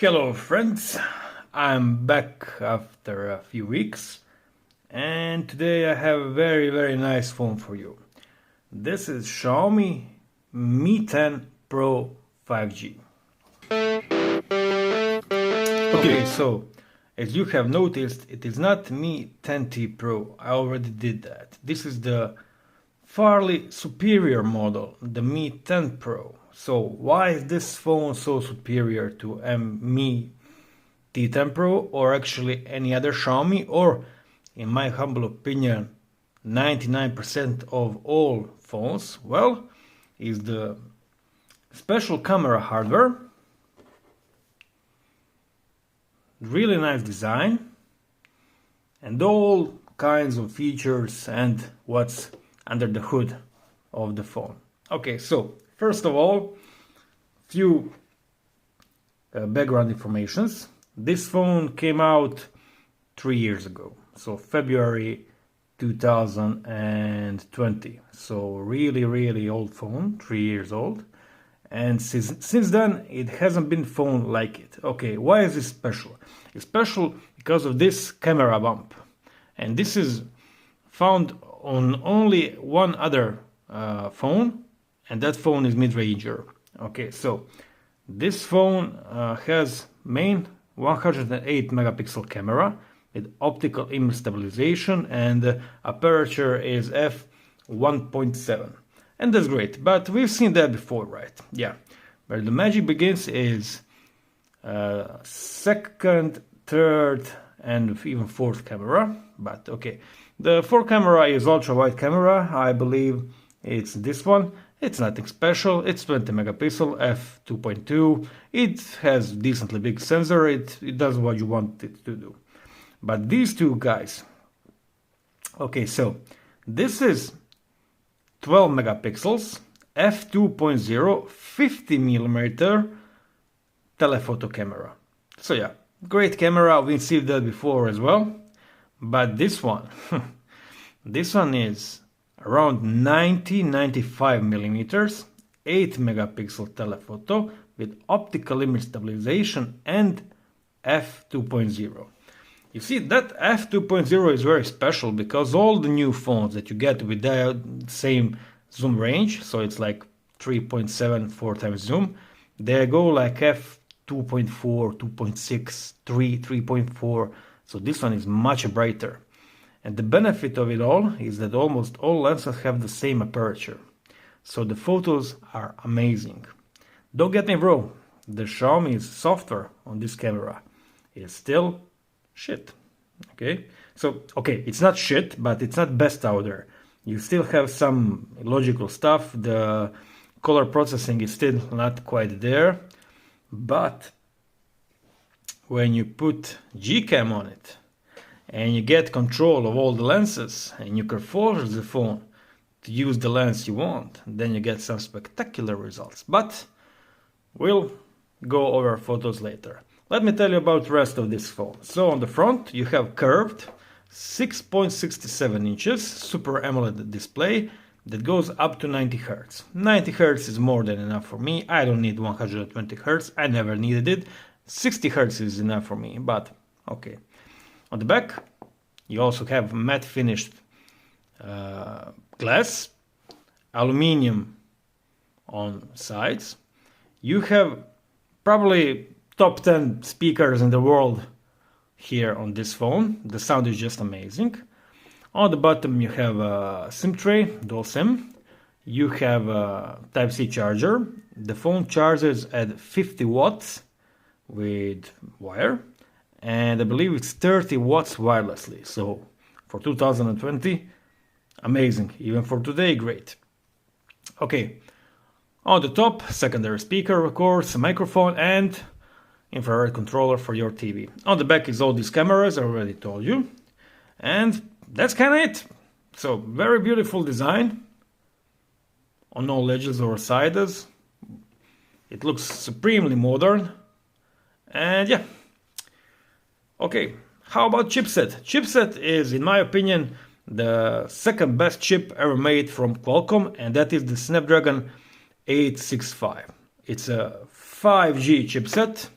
Hello friends, I'm back after a few weeks and today I have a very nice phone for you. This is Xiaomi Mi 10 Pro 5G. Okay, so as you have noticed, it is not Mi 10T Pro, I already did that. This is the fairly superior model, the Mi 10 Pro. So why is this phone so superior to Mi T10 Pro or actually any other Xiaomi, or in my humble opinion 99% of all phones? Well, is the special camera hardware, really nice design, and all kinds of features and what's under the hood of the phone. Okay, so first of all, few background informations. This phone came out 3 years ago, so February 2020. So really old phone, 3 years old. And since then, it hasn't been phone like it. Okay, why is this special? It's special because of this camera bump. And this is found on only one other phone, and that phone is mid-ranger. Okay, so this phone has main 108 megapixel camera with optical image stabilization, and the aperture is f1.7, and that's great. But we've seen that before, right? Yeah. Where the magic begins is second, third, and even fourth camera. But okay, the fourth camera is ultra wide camera. I believe it's this one. It's nothing special. It's 20 megapixel f2.2. It has decently big sensor. It does what you want it to do. But these two guys, okay, so this is 12 megapixels f2.0 50 millimeter telephoto camera. So yeah, great camera. We've seen that before as well. But this one, this one is around 95 millimeters, 8 megapixel telephoto with optical image stabilization and f2.0. You see, that f2.0 is very special because all the new phones that you get with the same zoom range, so it's like 3.74 times zoom, they go like f2.4, 2.6, 3, 3.4. So this one is much brighter. And the benefit of it all is that almost all lenses have the same aperture. So the photos are amazing. Don't get me wrong, the Xiaomi's software on this camera is still shit. Okay? So, okay, it's not shit, but it's not best out there. You still have some logical stuff. The color processing is still not quite there. But when you put Gcam on it, and you get control of all the lenses, and you can force the phone to use the lens you want, then you get some spectacular results. But we'll go over photos later. Let me tell you about the rest of this phone. So on the front you have curved 6.67 inches Super AMOLED display that goes up to 90 Hz. 90 Hz is more than enough for me. I don't need 120 Hz. I never needed it. 60 Hz is enough for me, but okay. On the back, you also have matte finished glass, aluminium on sides. You have probably top 10 speakers in the world here on this phone. The sound is just amazing. On the bottom you have a SIM tray, dual SIM. You have a Type-C charger. The phone charges at 50 watts with wire. And I believe it's 30 watts wirelessly. So for 2020, amazing. Even for today, great. Okay, on the top, secondary speaker, of course, a microphone, and infrared controller for your TV. On the back is all these cameras, I already told you. And that's kind of it. So very beautiful design on all edges or sides. It looks supremely modern. And yeah. Okay, how about chipset? Chipset is, in my opinion, the second best chip ever made from Qualcomm, and that is the Snapdragon 865. It's a 5G chipset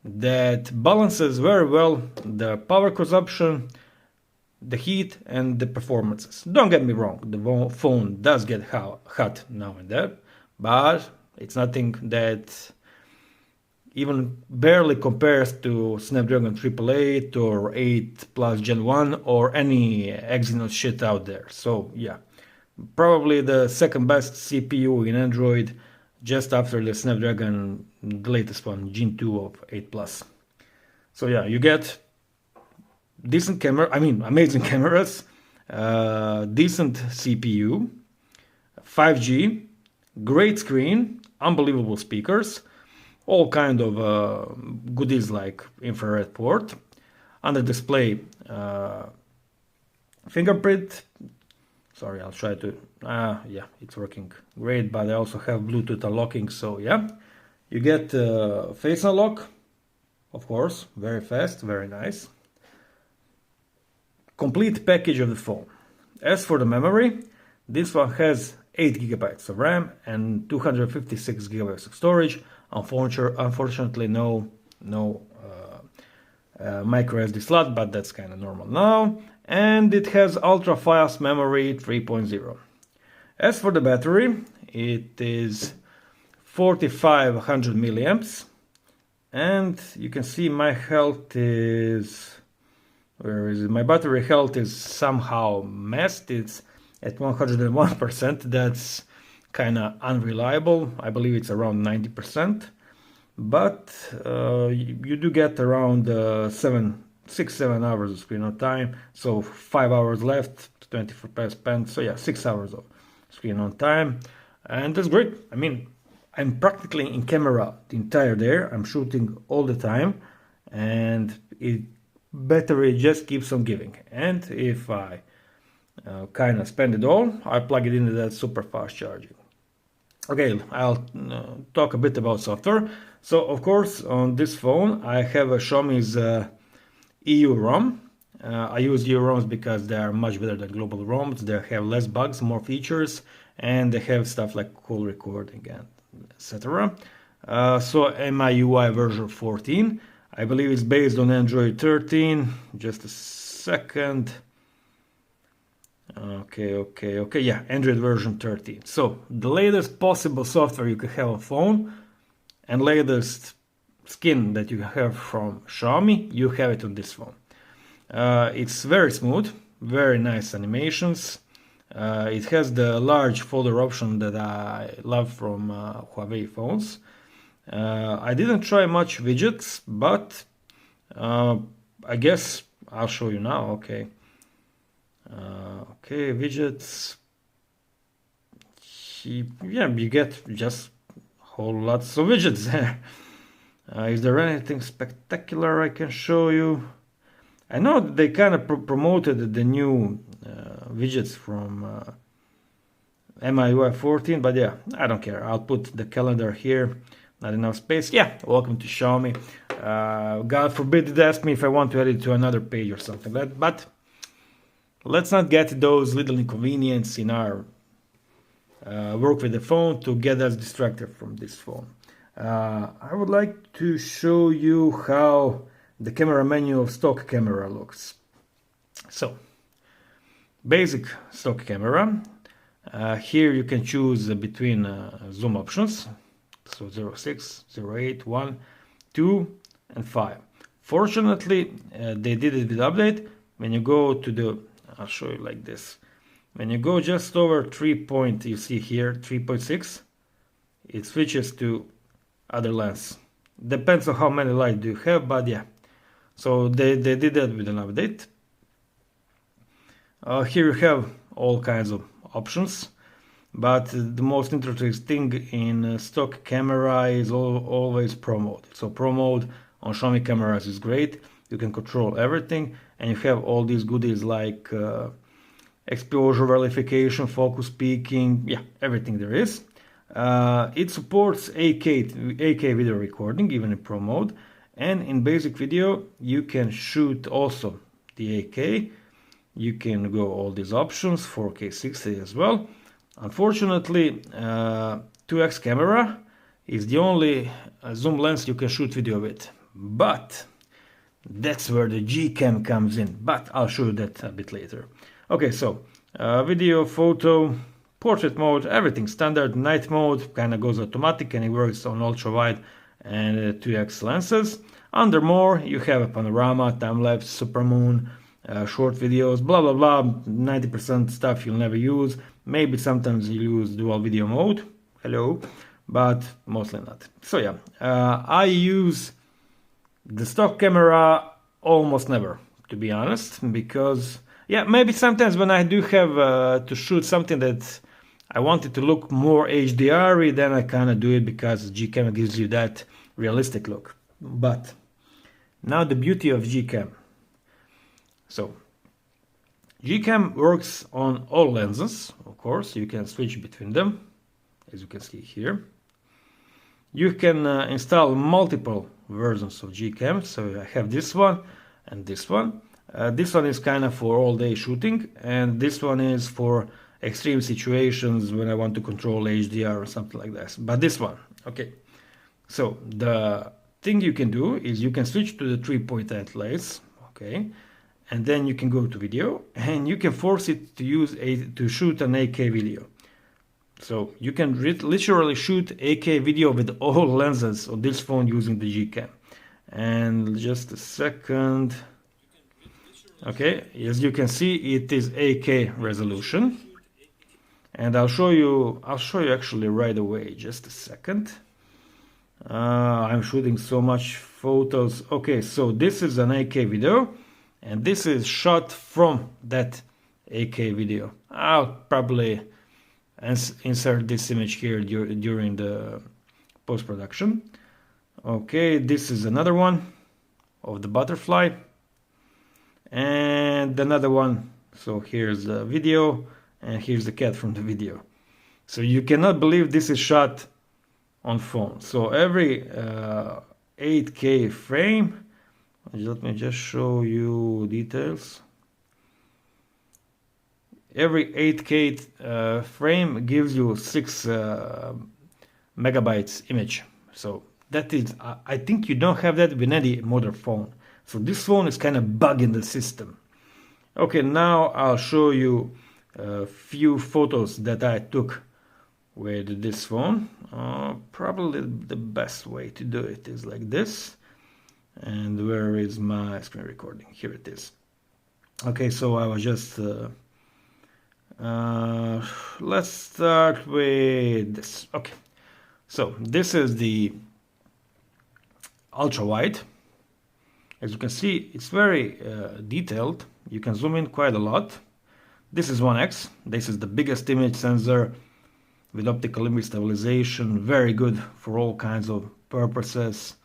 that balances very well the power consumption, the heat, and the performances. Don't get me wrong, the phone does get hot now and then, but it's nothing that even barely compares to Snapdragon 888 or 8 Plus Gen 1 or any Exynos shit out there. So yeah, probably the second best CPU in Android, just after the Snapdragon, the latest one, Gen 2 of 8 Plus. So yeah, you get decent camera, amazing cameras, decent CPU, 5G, great screen, unbelievable speakers, all kind of goodies like infrared port, under display fingerprint. Sorry, I'll try to, yeah, it's working great, but I also have Bluetooth unlocking, so yeah. You get face unlock, of course, very fast, very nice. Complete package of the phone. As for the memory, this one has 8 GB of RAM and 256 GB of storage. Unfortunately, no micro SD slot, but that's kind of normal now. And it has ultra fast memory 3.0. As for the battery, it is 4500 milliamps, and you can see my health is, where is it? My battery health is somehow messed. It's at 101%. That's kind of unreliable. I believe it's around 90%, but you do get around 6-7 hours of screen on time, so 5 hours left, 24 spent, so yeah, 6 hours of screen on time, and that's great. I mean, I'm practically in camera the entire day. I'm shooting all the time, and battery just keeps on giving. And if I kind of spend it all, I plug it into that super fast charging. Okay, I'll talk a bit about software. So of course, on this phone I have a Xiaomi's EU ROM. I use EU ROMs because they are much better than global ROMs. They have less bugs, more features, and they have stuff like call recording and etc. So MIUI version 14. I believe it's based on Android 13. Just a second. Okay, yeah, Android version 13. So the latest possible software you could have on phone, and latest skin that you have from Xiaomi, you have it on this phone. It's very smooth, very nice animations. It has the large folder option that I love from Huawei phones. I didn't try much widgets, but I guess I'll show you now. Okay, widgets. Yeah, you get just whole lots of widgets there. Is there anything spectacular I can show you? I know they kind of promoted the new widgets from MIUI 14, but yeah, I don't care. I'll put the calendar here. Not enough space. Yeah, welcome to Xiaomi. God forbid it ask me if I want to add it to another page or something like that, but let's not get those little inconveniences in our work with the phone to get us distracted from this phone. I would like to show you how the camera menu of stock camera looks. So, basic stock camera. Here you can choose between zoom options. So 0.6, 0.8, 1, 2, and 5. Fortunately, they did it with update. When you go to the, I'll show you like this. When you go just over 3 point, you see here 3.6, it switches to other lens. Depends on how many lights do you have, but yeah. So they did that with an update. Here you have all kinds of options. But the most interesting thing in stock camera is always Pro Mode. So Pro Mode on Xiaomi cameras is great. You can control everything, and you have all these goodies like exposure verification, focus peaking, yeah, everything there is. It supports 8K video recording, even in Pro Mode, and in basic video you can shoot also the 8K. You can go all these options, 4K 60 as well. Unfortunately, 2x camera is the only zoom lens you can shoot video with, But that's where the Gcam comes in, but I'll show you that a bit later. Okay, so video, photo, portrait mode, everything standard. Night mode kind of goes automatic and it works on ultra wide and 2x lenses. Under more, you have a panorama, time-lapse, supermoon, short videos, blah blah blah. 90% stuff you'll never use. Maybe sometimes you use dual video mode, hello, but mostly not. So yeah, I use the stock camera almost never, to be honest, because yeah, maybe sometimes when I do have to shoot something that I want it to look more HDR-y, then I kind of do it because Gcam gives you that realistic look. But now the beauty of Gcam. So Gcam works on all lenses, of course. You can switch between them, as you can see here. You can install multiple versions of Gcam. So I have this one and this one. This one is kind of for all day shooting, and this one is for extreme situations when I want to control HDR or something like that. But this one, okay. So the thing you can do is you can switch to the 3-point lens, okay, and then you can go to video and you can force it to use to shoot an 8K video. So you can literally shoot 8K video with all lenses on this phone using the Gcam. And just a second. Okay, as you can see, it is 8K resolution. And I'll show you actually right away. Just a second. I'm shooting so much photos. Okay, so this is an 8K video, and this is shot from that 8K video. I'll probably insert this image here during the post-production. Okay, this is another one of the butterfly, and another one. So here's the video, and here's the cat from the video. So you cannot believe this is shot on phone. So every 8K frame, let me just show you details. Every 8K frame gives you 6 megabytes image. So that is, I think you don't have that with any modern phone. So this phone is kind of bugging the system. Okay, now I'll show you a few photos that I took with this phone. Probably the best way to do it is like this. And where is my screen recording? Here it is. Okay, so I was just let's start with this. Okay, so this is the ultra wide. As you can see, it's very detailed. You can zoom in quite a lot. This is 1x. This is the biggest image sensor with optical image stabilization. Very good for all kinds of purposes.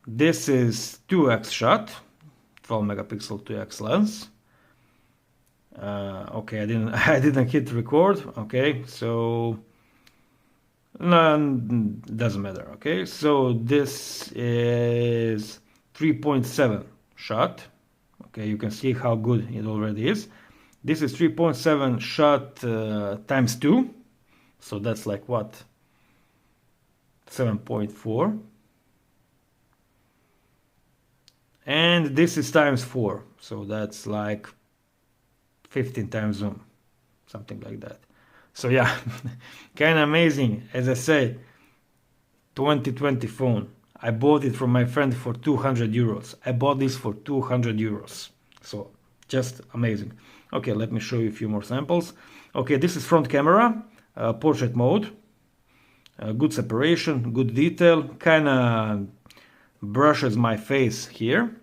This is 2x shot, 12 megapixel 2x lens. Okay, I didn't hit record. Okay, so no, doesn't matter. Okay, so this is 3.7 shot. Okay, you can see how good it already is. This is 3.7 shot times 2, so that's like what, 7.4. And this is times 4, so that's like 15 times zoom, something like that. So yeah, kind of amazing. As I say, 2020 phone. I bought it from my friend for 200 euros. I bought this for 200 euros. So just amazing. Okay, let me show you a few more samples. Okay, this is front camera, portrait mode. Good separation, good detail. Kind of brushes my face here.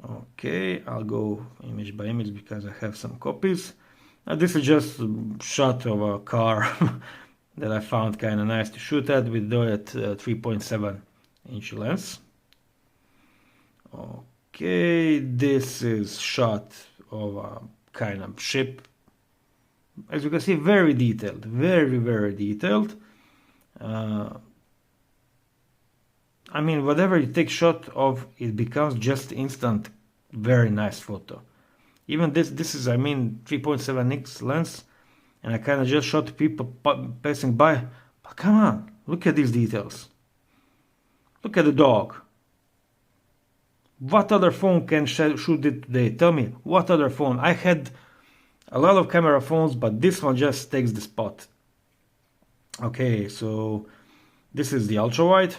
Okay, I'll go image by image because I have some copies. This is just a shot of a car that I found kind of nice to shoot at with that 3.7 inch lens. Okay, this is shot of a kind of ship. As you can see, very detailed, very, very detailed. I mean, whatever you take shot of, it becomes just instant, very nice photo. Even this is, I mean, 3.7x lens, and I kind of just shot people passing by. But come on, look at these details. Look at the dog. What other phone can shoot it today? Tell me, what other phone? I had a lot of camera phones, but this one just takes the spot. Okay, so this is the ultra wide.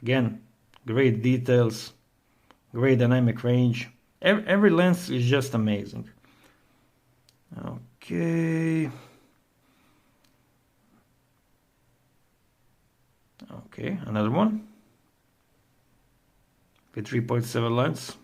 Again, great details, great dynamic range. Every lens is just amazing. Okay. Okay, another one. Okay, 3.7 lens.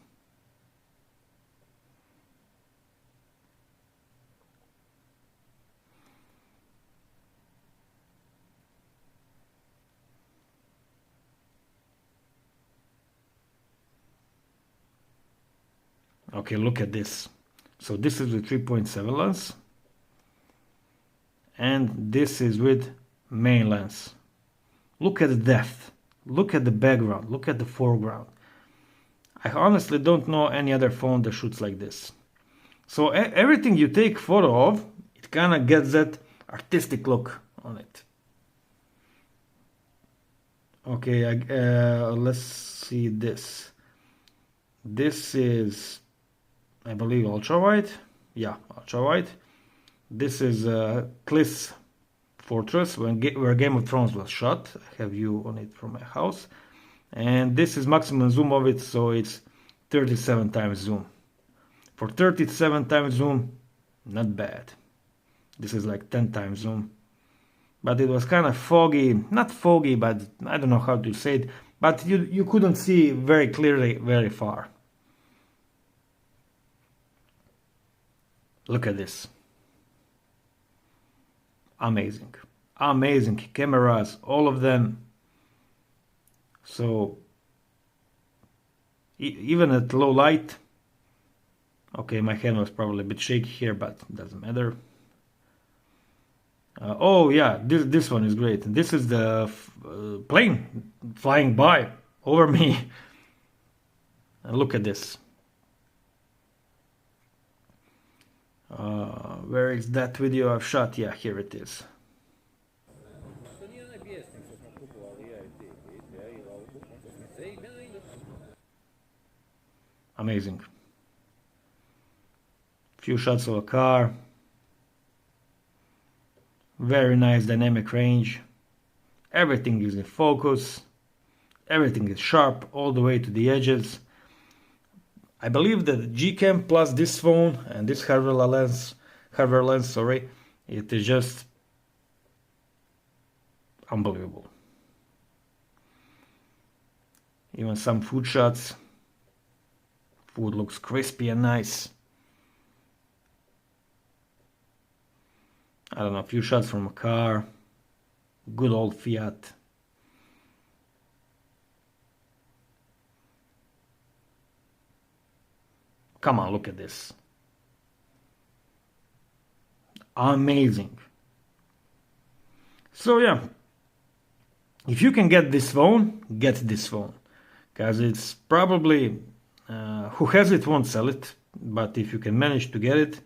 Okay, look at this. So this is the 3.7 lens, and this is with main lens. Look at the depth, look at the background, look at the foreground. I honestly don't know any other phone that shoots like this. So everything you take photo of, it kind of gets that artistic look on it. Okay, let's see this. This is, I believe, ultra wide. Yeah, ultra wide. This is Cliff's Fortress, where Game of Thrones was shot. I have view on it from my house. And this is maximum zoom of it, so it's 37 times zoom. For 37 times zoom, not bad. This is like 10 times zoom. But it was kind of foggy, not foggy, but I don't know how to say it. But you couldn't see very clearly very far. Look at this. Amazing. Amazing cameras, all of them. So even at low light, okay, my hand was probably a bit shaky here, but it doesn't matter. Oh yeah, this one is great. This is the plane flying by over me. And look at this. Where is that video I've shot? Yeah, here it is. Amazing. Few shots of a car. Very nice dynamic range. Everything is in focus. Everything is sharp all the way to the edges. I believe that G-Cam plus this phone and this hardware lens, it is just unbelievable. Even some food shots. Food looks crispy and nice. I don't know, a few shots from a car. Good old Fiat. Come on, look at this. Amazing. So yeah, if you can get this phone, get this phone. Because it's probably, who has it won't sell it. But if you can manage to get it,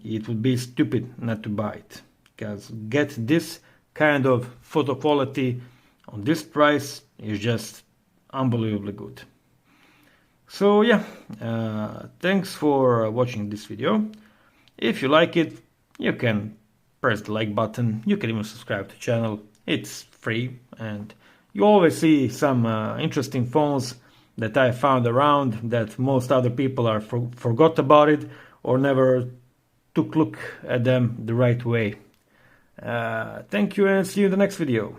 it would be stupid not to buy it. Because get this kind of photo quality on this price is just unbelievably good. So yeah, thanks for watching this video. If you like it, you can press the like button. You can even subscribe to the channel. It's free, and you always see some interesting phones that I found around that most other people are forgot about it or never took a look at them the right way. Thank you, and see you in the next video.